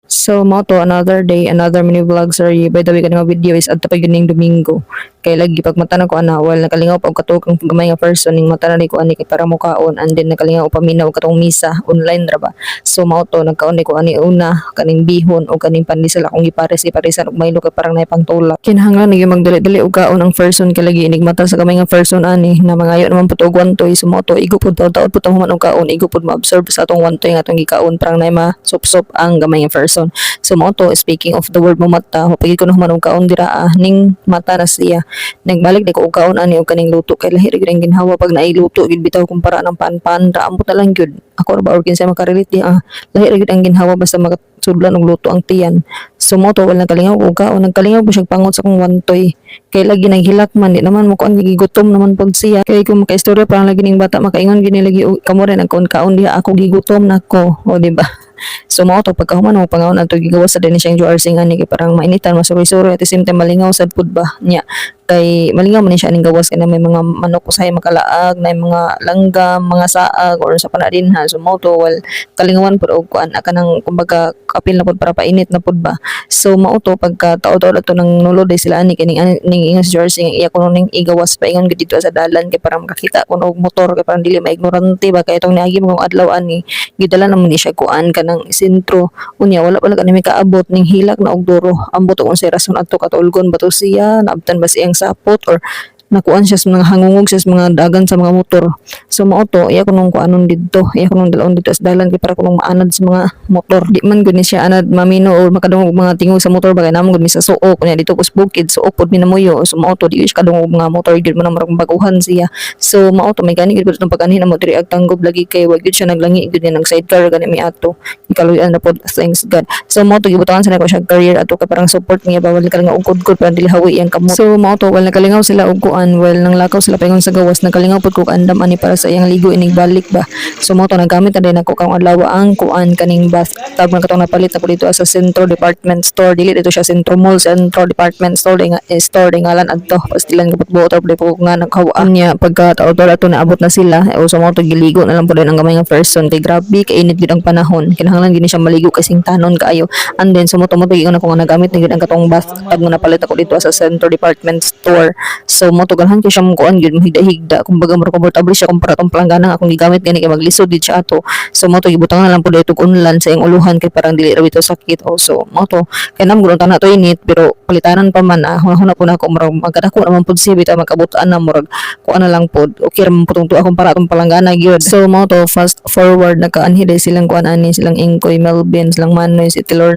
So mo to another day, another mini vlog sorry. By the way kanang video is adto pa gyud ning Domingo. Kay lagi pag mata na ko ana wal nakalingaw pa og katukang gamay nga person ning mata na ni ko ani kay para mo kaon and then nakalingaw pa minaw katong misa online ra ba. So mo to nagkaon ni ko ani una kaning bihon o kaning pandesal akong ipares-iparisan og maylo kay parang nay pangtulak. Kinahanglan ni magdali-dali og kaon ang person kay lagi inig mata sa gamay nga person ani na mangayo naman pud og wantoy so mo to igo pud taud-taud pud human og kaon igo pud ma-absorb sa atong wantoy nga atong gikaon parang nay ma-sup-sup ang gamay nga person. So mo to speaking of the word mo mata, pagid ko na human og kaon dira ning mata na siya. Nagbalik di ko og kaon ani og kaning luto kay lahi ra gyud ang ginhawa pag nailuto gid bitaw kumpara ng pan-pan ra ambot na lang gyud. Ako ra ba or kinsa makarelate di lahi ra gyud ang ginhawa basta magasudlan og luto ang tiyan. So mo to wala nagkalingaw og kaon nagkalingaw po siya pangot sa kong wantoy. Kay lagi naghilak man di naman mo kuan gigutom naman pag siya. Kay kung makaistorya parang lagi ning bata makaingon gini lagi kamo rin ang kaon diha ako gigutom nako o di ba? So mao to pagkahuman mo pangaon adto gigawas sa dinhi siyang juar singan ni parang mainitan masuroy-suroy at the same time malingaw sad pud ba nya kay malingaw man ni siya ning gawas kay na may mga manok usahay makalaag na mga langgam mga saag or sa panadinhan so mao to wal kalingawan pud og kuan aka nang kumbaga kapil na pud para painit na pud ba so mao to pagka taod-taod ato nang nulod ay sila ani kini ning ingon si George iya kuno ning igawas pa ingon gid dito sa dalan kay parang makakita kuno og motor kay parang dili maignorante ba kay itong niagi mga adlaw ani gidala naman ni siya kuan kanang sentro unya wala pala kanimi kaabot ning hilak na og duro ambot og unsay rason adto katulgon bato siya naabtan ba siyang sapot or nakuan siya sa mga hangungog siya sa mga dagan sa mga motor so mao to iya kunong kuanon didto iya kunong dalon dito sa dalan kay para kunong maanad sa mga motor di man gud ni siya anad mamino or makadungog mga tingog sa motor bagay namon gud mi sa suok nya dito pus bukid suok pud mi namuyo so mao to di siya kadungog mga motor gud man marag baguhan siya so mao to may gani gud itong pag-anhin mo diri ag tanggob lagi kay wa gud siya naglangi gud nang sidecar gani mi ato ikaluyan na pod thanks God so mao to gibutangan sa nako siya career ato kay parang support niya bawal kalingaw og kudkod parang dili hawi iyang kamot so mao to wal nakalingaw sila og kuan well nang lakaw sila paingon sa gawas nakalingaw pud ko andam ani para sa iyang ligo inig balik ba so mao to nagamit na din ako kang adlaw ang kuan kaning bathtub man katong napalit ako dito sa Centro Department Store dili dito siya Centro Mall Centro Department Store store ngalan adto pastilan ko buot pud ko nga naghawaan niya pagka taod-taod ato naabot na sila so mao to giligo na lang pud ang gamay nga person kay grabe kay init gid ang panahon kinahanglan gid ni siya maligo kasing tanon kaayo and then sumuto-muto gyud ako nga nagamit ni gid ang katong bathtub nga napalit ako dito sa Centro Department Store so mo to ganahan ko siya mo kuan gyud higda-higda kumbaga mo komportable siya kumpara tong palanggana akong gigamit gani kay maglisod di siya ato so mo to gibutangan na lang pud itong unlan sa iyang uluhan kay parang dili ra bitaw sakit also mo to kay nam gud na to init pero palitanan pa man huna po na ako murag magkadako naman pud siya bitaw magkabutan na murag kuan na lang pud okay ra man pud tuwa kumpara tong palanggana gyud so mo to fast forward nakaanhi silang kuan ani silang Ingkoy Melvin silang Manoy si Tilor